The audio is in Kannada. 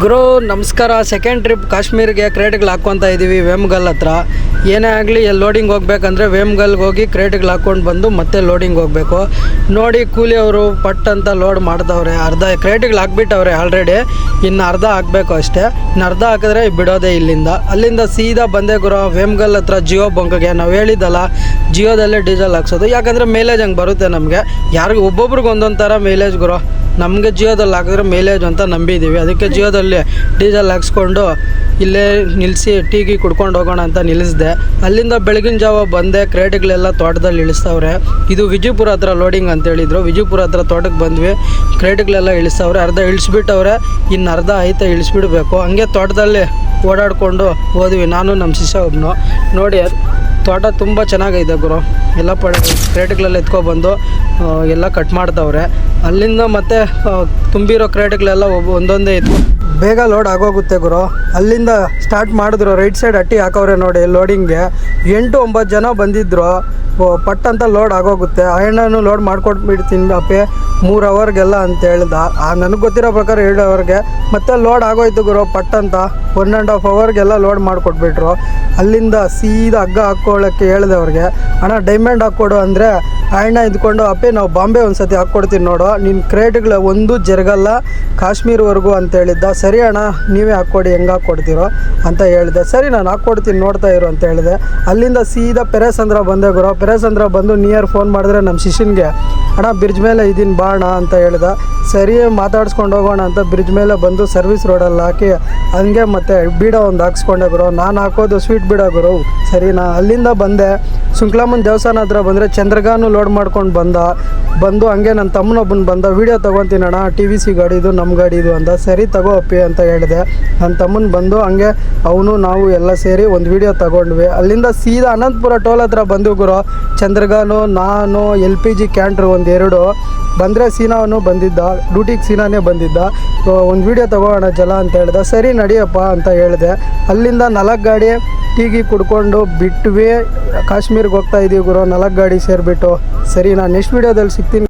ಗುರು ನಮಸ್ಕಾರ. ಸೆಕೆಂಡ್ ಟ್ರಿಪ್ ಕಾಶ್ಮೀರಿಗೆ ಕ್ರೇಟ್ಗಳು ಹಾಕ್ಕೊತಾ ಇದ್ದೀವಿ ವೇಮ್ಗಲ್ ಹತ್ರ. ಏನೇ ಆಗಲಿ ಎಲ್ಲಿ ಲೋಡಿಂಗ್ ಹೋಗ್ಬೇಕಂದ್ರೆ ವೇಮ್ಗಲ್ಗೆ ಹೋಗಿ ಕ್ರೇಟ್ಗಳು ಹಾಕ್ಕೊಂಡು ಬಂದು ಮತ್ತೆ ಲೋಡಿಂಗ್ ಹೋಗಬೇಕು. ನೋಡಿ ಕೂಲಿಯವರು ಪಟ್ ಅಂತ ಲೋಡ್ ಮಾಡ್ತವ್ರೆ. ಅರ್ಧ ಕ್ರೇಟ್ಗಳು ಹಾಕ್ಬಿಟ್ಟವ್ರೆ ಆಲ್ರೆಡಿ, ಇನ್ನು ಅರ್ಧ ಹಾಕಬೇಕು ಅಷ್ಟೇ. ಇನ್ನು ಅರ್ಧ ಹಾಕಿದ್ರೆ ಬಿಡೋದೇ ಅಲ್ಲಿಂದ ಸೀದಾ ಬಂದೆ ಗುರು ವೇಮ್ಗಲ್ ಹತ್ರ ಜಿಯೋ ಬಂಕ್ಗೆ. ನಾವು ಹೇಳಿದ್ದಲ್ಲ ಜಿಯೋದಲ್ಲೇ ಡೀಸೆಲ್ ಹಾಕ್ಸೋದು, ಯಾಕಂದರೆ ಮೈಲೇಜ್ ಹಂಗೆ ಬರುತ್ತೆ ನಮಗೆ. ಯಾರಿಗೂ ಒಬ್ಬೊಬ್ರಿಗೆ ಒಂದೊಂದು ಥರ ಮೈಲೇಜ್ ಗುರು. ನಮಗೆ ಜಿಯೋದಲ್ಲಿ ಹಾಕಿದ್ರೆ ಮೈಲೇಜ್ ಅಂತ ನಂಬಿದ್ದೀವಿ, ಅದಕ್ಕೆ ಜಿಯೋದಲ್ಲಿ ಡೀಸೆಲ್ ಹಾಕ್ಸ್ಕೊಂಡು ಇಲ್ಲೇ ನಿಲ್ಲಿಸಿ ಟೀಗಿ ಕುಡ್ಕೊಂಡು ಹೋಗೋಣ ಅಂತ ನಿಲ್ಲಿಸಿದೆ. ಅಲ್ಲಿಂದ ಬೆಳಗಿನ ಜಾವ ಬಂದೆ, ಕ್ರೇಟ್ಗಳೆಲ್ಲ ತೋಟದಲ್ಲಿ ಇಳಿಸ್ತವ್ರೆ. ಇದು ವಿಜಯಪುರ ಹತ್ರ ಲೋಡಿಂಗ್ ಅಂತ ಹೇಳಿದರು. ವಿಜಯಪುರ ಹತ್ರ ತೋಟಕ್ಕೆ ಬಂದ್ವಿ, ಕ್ರೇಟ್ಗಳೆಲ್ಲ ಇಳಿಸ್ತವ್ರೆ. ಅರ್ಧ ಇಳಿಸ್ಬಿಟ್ಟವ್ರೆ, ಇನ್ನು ಅರ್ಧ ಐತೆ ಇಳಿಸ್ಬಿಡ್ಬೇಕು. ಹಂಗೆ ತೋಟದಲ್ಲಿ ಓಡಾಡಿಕೊಂಡು ಹೋದ್ವಿ, ನಾನು ನಮ್ಮ ಶಿಷ್ಯ ಒಬ್ಬನು. ನೋಡಿ ತೋಟ ತುಂಬ ಚೆನ್ನಾಗೈತೆ ಗುರು. ಎಲ್ಲ ಕ್ರೇಟ್ಗಳೆಲ್ಲ ಎತ್ಕೊಬಂದು ಎಲ್ಲ ಕಟ್ ಮಾಡ್ತವ್ರೆ. ಅಲ್ಲಿಂದ ಮತ್ತೆ ತುಂಬಿರೋ ಕ್ರೇಟ್ಗಳೆಲ್ಲ ಒಂದೊಂದೇ ಇತ್ತು. ಬೇಗ ಲೋಡ್ ಆಗೋಗುತ್ತೆ ಗುರು. ಅಲ್ಲಿಂದ ಸ್ಟಾರ್ಟ್ ಮಾಡಿದ್ರು, ರೈಟ್ ಸೈಡ್ ಅಟ್ಟಿ ಹಾಕವ್ರೆ ನೋಡಿ ಲೋಡಿಂಗ್ಗೆ. 8-9 ಜನ ಬಂದಿದ್ದರು. ಪಟ್ ಅಂತ ಲೋಡ್ ಆಗೋಗುತ್ತೆ. ಅಣ್ಣನೂ ಲೋಡ್ ಮಾಡ್ಕೊಟ್ಬಿಡ್ತೀನಿ ಅಪ್ಪೆ 3 ಅವರ್ಗೆಲ್ಲ ಅಂತ ಹೇಳ್ದ. ನನಗೆ ಗೊತ್ತಿರೋ ಪ್ರಕಾರ 2 ಅವರ್ಗೆ ಮತ್ತೆ ಲೋಡ್ ಆಗೋಯ್ತು ಗುರು. ಪಟ್ ಅಂತ 1.5 ಅವರ್ಗೆಲ್ಲ ಲೋಡ್ ಮಾಡಿಕೊಟ್ಬಿಟ್ರು. ಅಲ್ಲಿಂದ ಸೀದಾ ಹಗ್ಗ ಹಾಕ್ಕೊಳ್ಳೋಕ್ಕೆ ಹೇಳಿದೆ ಅವ್ರಿಗೆ. ಅಣ್ಣ ಡೈಮಂಡ್ ಹಾಕ್ಕೊಡು ಅಂದರೆ ಅಣ್ಣ ಇದ್ಕೊಂಡು ಅಪ್ಪೆ ನಾವು ಬಾಂಬೆ ಒಂದು ಸತಿ ಹಾಕ್ಕೊಡ್ತೀನಿ ನೋಡು, ನಿನ್ನ ಕ್ರೇಟ್ಗಳು ಒಂದು ಜರುಗಲ್ಲ ಕಾಶ್ಮೀರವರೆಗೂ ಅಂತ ಹೇಳಿದ್ದ. ಸರಿ ಅಣ್ಣ ನೀವೇ ಹಾಕ್ಕೊಡಿ, ಹೆಂಗೆ ಹಾಕ್ಕೊಡ್ತೀರೋ ಅಂತ ಹೇಳಿದೆ. ಸರಿ ನಾನು ಹಾಕ್ಕೊಡ್ತೀನಿ ನೋಡ್ತಾ ಇರು ಅಂತ ಹೇಳಿದೆ. ಅಲ್ಲಿಂದ ಸೀದಾ ಪೆರೇಸಂದ್ರ ಬಂದೆ ಗುರು. ಪೆರೇಸಂದ್ರ ಬಂದು ನಿಯರ್ ಫೋನ್ ಮಾಡಿದ್ರೆ ನಮ್ಮ ಶಿಷ್ಯನಿಗೆ, ಅಣ್ಣ ಬ್ರಿಡ್ಜ್ ಮೇಲೆ ಇದೀನಿ ಬಾ ಅಣ್ಣ ಅಂತ ಹೇಳ್ದೆ. ಸರಿ ಮಾತಾಡ್ಸ್ಕೊಂಡು ಹೋಗೋಣ ಅಂತ ಬ್ರಿಡ್ಜ್ ಮೇಲೆ ಬಂದು ಸರ್ವಿಸ್ ರೋಡಲ್ಲಿ ಹಾಕಿ ಹಂಗೆ ಮತ್ತೆ ಬೀಡ ಒಂದು ಹಾಕ್ಸ್ಕೊಂಡೆ ಗುರು. ನಾನು ಹಾಕೋದು ಸ್ವೀಟ್ ಬೀಡ ಗುರು. ಸರಿನಾ, ಅಲ್ಲಿಂದ ಬಂದೆ ಸುಂಕ್ಲಮ್ಮನ ದೇವಸ್ಥಾನ ಹತ್ರ ಬಂದರೆ ಚಂದ್ರಗಾನು ಲೋಡ್ ಮಾಡ್ಕೊಂಡು ಬಂದು ಹಂಗೆ ನನ್ನ ತಮ್ಮನೊಬ್ಬನ ಬಂದ. ವೀಡಿಯೋ ತೊಗೊತೀನಿ ಅಣ್ಣ, TVC ಗಾಡಿದು ನಮ್ಮ ಗಾಡಿದು ಅಂತ. ಸರಿ ತಗೋ ಅಪ್ಪಿ ಅಂತ ಹೇಳಿದೆ. ನನ್ನ ತಮ್ಮನ ಬಂದು ಹಂಗೆ ಅವನು ನಾವು ಎಲ್ಲ ಸೇರಿ ಒಂದು ವೀಡಿಯೋ ತೊಗೊಂಡ್ವಿ. ಅಲ್ಲಿಂದ ಸೀದಾ ಅನಂತಪುರ ಟೋಲ್ ಹತ್ರ ಬಂದು ಗುರು. ಚಂದ್ರಗಾನು ನಾನು LPG ಕ್ಯಾಂಟ್ರು 1-2 ಬಂದರೆ ಸೀನಾವನು ಬಂದಿದ್ದ, ಡ್ಯೂಟಿಗೆ ಸೀನಾನೇ ಬಂದಿದ್ದ. ಒಂದು ವೀಡಿಯೋ ತೊಗೋಣ ಜಲ ಅಂತ ಹೇಳ್ದೆ. ಸರಿ ನಡಿಯಪ್ಪ ಅಂತ ಹೇಳಿದೆ. ಅಲ್ಲಿಂದ 4 ಗಾಡಿ ಟೀಗಿ ಕುಡ್ಕೊಂಡು ಬಿಟ್ವಿ. ಕಾಶ್ಮೀರಿಗೆ ಹೋಗ್ತಾ ಇದ್ದೀವಿ ಗುರು, 4 ಗಾಡಿ ಸೇರಿಬಿಟ್ಟು. ಸರಿ ನಾನು ನೆಕ್ಸ್ಟ್ ವೀಡಿಯೋದಲ್ಲಿ ಸಿಗ್ತೀನಿ.